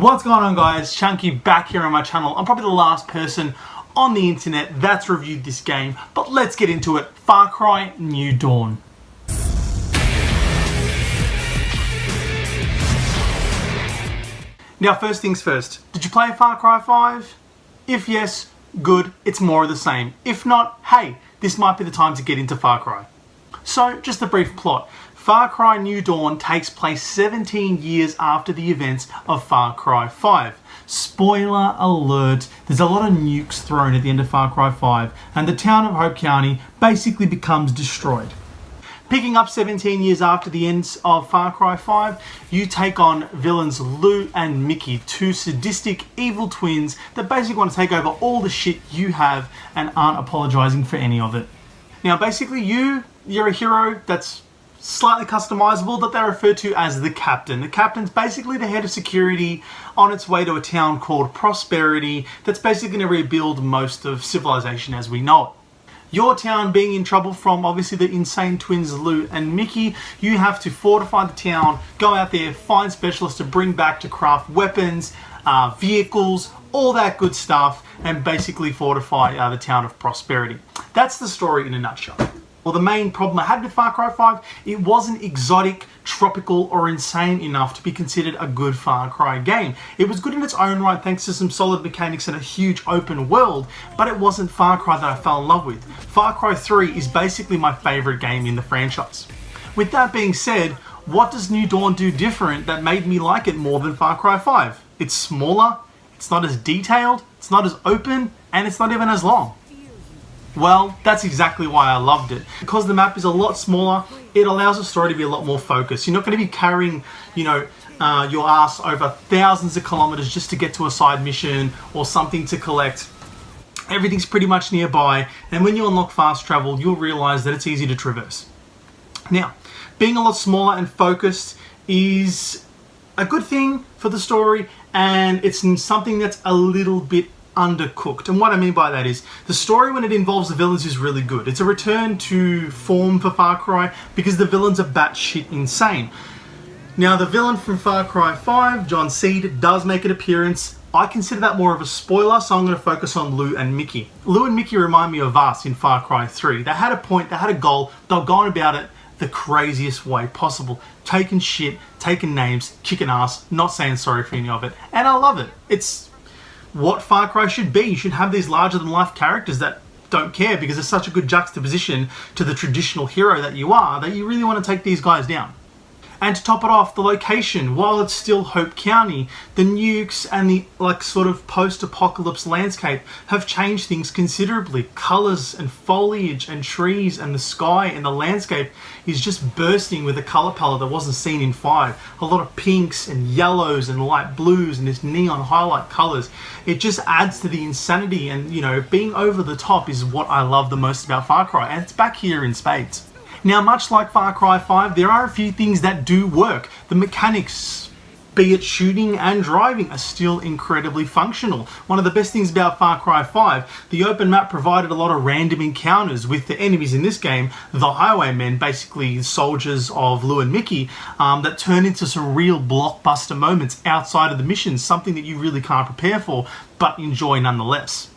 What's going on, guys? Chunky back here on my channel. I'm probably the last person on the internet that's reviewed this game, but let's get into it. Far Cry New Dawn. Now, first things first, did you play Far Cry 5? If yes, good, it's more of the same. If not, hey, this might be the time to get into Far Cry. So, just a brief plot. Far Cry New Dawn takes place 17 years after the events of Far Cry 5. Spoiler alert, there's a lot of nukes thrown at the end of Far Cry 5, and the town of Hope County basically becomes destroyed. Picking up 17 years after the end of Far Cry 5, you take on villains Lou and Mickey, two sadistic, evil twins that basically want to take over all the shit you have and aren't apologizing for any of it. Now, basically, you're a hero that's slightly customizable that they refer to as the Captain. The Captain's basically the head of security on its way to a town called Prosperity that's basically going to rebuild most of civilization as we know it. Your town being in trouble from obviously the insane twins Lou and Mickey, you have to fortify the town, go out there, find specialists to bring back to craft weapons, vehicles, all that good stuff, and basically fortify the town of Prosperity. That's the story in a nutshell. Well, the main problem I had with Far Cry 5, it wasn't exotic, tropical, or insane enough to be considered a good Far Cry game. It was good in its own right thanks to some solid mechanics and a huge open world, but it wasn't Far Cry that I fell in love with. Far Cry 3 is basically my favourite game in the franchise. With that being said, what does New Dawn do different that made me like it more than Far Cry 5? It's smaller, it's not as detailed, it's not as open, and it's not even as long. Well, that's exactly why I loved it. Because the map is a lot smaller, it allows the story to be a lot more focused. You're not going to be carrying, your ass over thousands of kilometers just to get to a side mission or something to collect. Everything's pretty much nearby, and when you unlock fast travel, you'll realize that it's easy to traverse. Now, being a lot smaller and focused is a good thing for the story, and it's something that's a little bit undercooked. And what I mean by that is the story when it involves the villains is really good. It's a return to form for Far Cry because the villains are batshit insane. Now, the villain from Far Cry 5, John Seed, does make an appearance. I consider that more of a spoiler, so I'm going to focus on Lou and Mickey. Lou and Mickey remind me of us in Far Cry 3. They had a point, they had a goal, they were going about it the craziest way possible. Taking shit, taking names, kicking ass, not saying sorry for any of it. And I love it. It's what Far Cry should be. You should have these larger-than-life characters that don't care because it's such a good juxtaposition to the traditional hero that you are that you really want to take these guys down. And to top it off, the location, while it's still Hope County, the nukes and the sort of post-apocalypse landscape have changed things considerably. Colors and foliage and trees and the sky and the landscape is just bursting with a color palette that wasn't seen in 5. A lot of pinks and yellows and light blues and this neon highlight colors. It just adds to the insanity, and being over the top is what I love the most about Far Cry, and it's back here in spades. Now, much like Far Cry 5, there are a few things that do work. The mechanics, be it shooting and driving, are still incredibly functional. One of the best things about Far Cry 5, the open map provided a lot of random encounters with the enemies in this game, the highwaymen, basically soldiers of Lou and Mickey, that turn into some real blockbuster moments outside of the missions, something that you really can't prepare for, but enjoy nonetheless.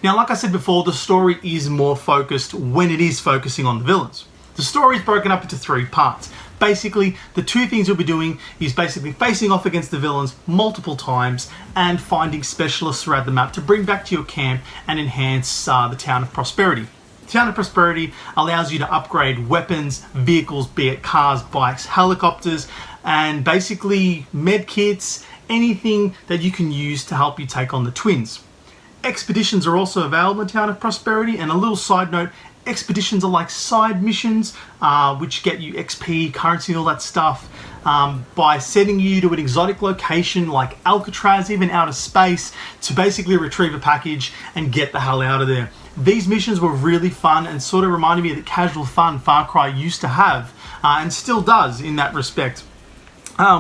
Now, like I said before, the story is more focused when it is focusing on the villains. The story is broken up into 3 parts. Basically, the 2 things you'll be doing is basically facing off against the villains multiple times and finding specialists throughout the map to bring back to your camp and enhance the town of Prosperity. The town of Prosperity allows you to upgrade weapons, vehicles, be it cars, bikes, helicopters, and basically med kits, anything that you can use to help you take on the twins. Expeditions are also available in the town of Prosperity, and a little side note, expeditions are like side missions which get you XP, currency, all that stuff by sending you to an exotic location like Alcatraz, even outer space, to basically retrieve a package and get the hell out of there. These missions were really fun and sort of reminded me of the casual fun Far Cry used to have and still does in that respect.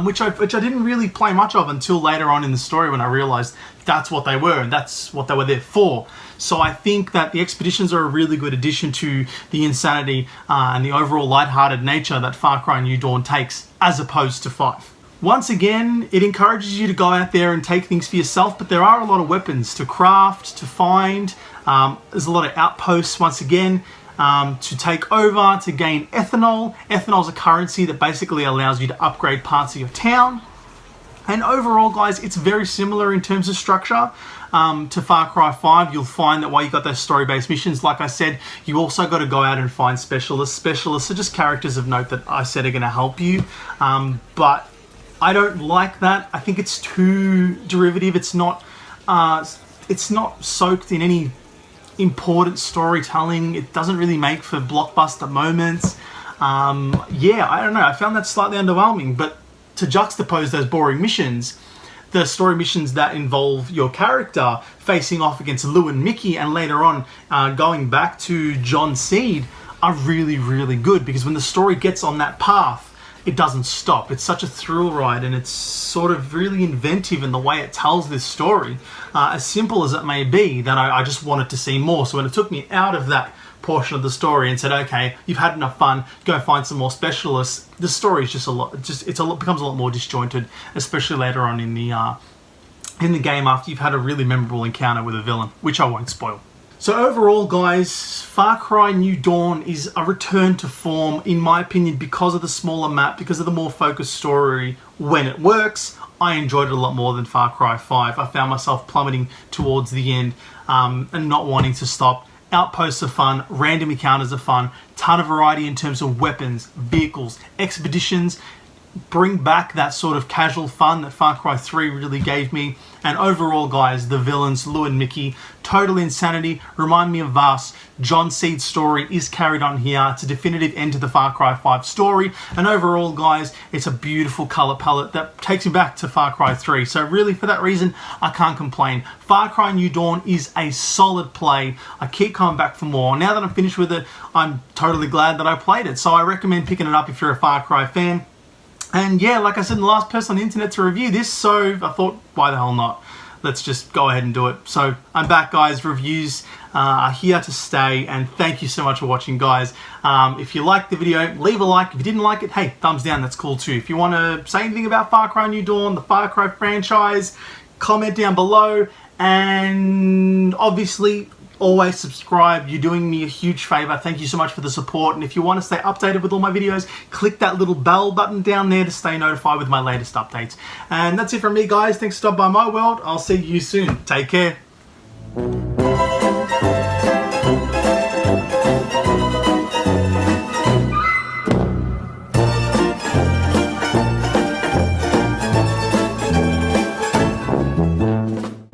Which I didn't really play much of until later on in the story when I realized that's what they were and that's what they were there for. So I think that the expeditions are a really good addition to the insanity and the overall lighthearted nature that Far Cry New Dawn takes, as opposed to 5. Once again, it encourages you to go out there and take things for yourself, but there are a lot of weapons to craft, to find. There's a lot of outposts, once again, to take over, to gain ethanol. Ethanol is a currency that basically allows you to upgrade parts of your town. And overall, guys, it's very similar in terms of structure to Far Cry 5. You'll find that while you've got those story-based missions, like I said, you also got to go out and find specialists. Specialists are just characters of note that I said are going to help you. But I don't like that. I think it's too derivative. It's not soaked in any important storytelling. It doesn't really make for blockbuster moments. Yeah, I don't know. I found that slightly underwhelming, but to juxtapose those boring missions, the story missions that involve your character facing off against Lou and Mickey and later on going back to John Seed are really, really good, because when the story gets on that path, it doesn't stop. It's such a thrill ride, and it's sort of really inventive in the way it tells this story. As simple as it may be, that I just wanted to see more. So when it took me out of that portion of the story and said, okay, you've had enough fun, go find some more specialists, the story is becomes a lot more disjointed, especially later on in the game after you've had a really memorable encounter with a villain, which I won't spoil. So overall, guys, Far Cry New Dawn is a return to form, in my opinion, because of the smaller map, because of the more focused story. When it works, I enjoyed it a lot more than Far Cry 5. I found myself plummeting towards the end and not wanting to stop. Outposts are fun, random encounters are fun, ton of variety in terms of weapons, vehicles, expeditions. Bring back that sort of casual fun that Far Cry 3 really gave me. And overall, guys, the villains, Lou and Mickey, total insanity, remind me of Vaas. John Seed's story is carried on here. It's a definitive end to the Far Cry 5 story. And overall, guys, it's a beautiful color palette that takes me back to Far Cry 3. So really, for that reason, I can't complain. Far Cry New Dawn is a solid play. I keep coming back for more. Now that I'm finished with it, I'm totally glad that I played it. So I recommend picking it up if you're a Far Cry fan. And yeah, like I said, the last person on the internet to review this, so I thought, why the hell not? Let's just go ahead and do it. So I'm back, guys. Reviews are here to stay, and thank you so much for watching, guys. If you liked the video, leave a like. If you didn't like it, hey, thumbs down, that's cool too. If you want to say anything about Far Cry New Dawn, the Far Cry franchise, comment down below. And obviously, always subscribe. You're doing me a huge favor. Thank you so much for the support. And if you want to stay updated with all my videos, click that little bell button down there to stay notified with my latest updates. And that's it from me, guys. Thanks for stopping by my world. I'll see you soon. Take care.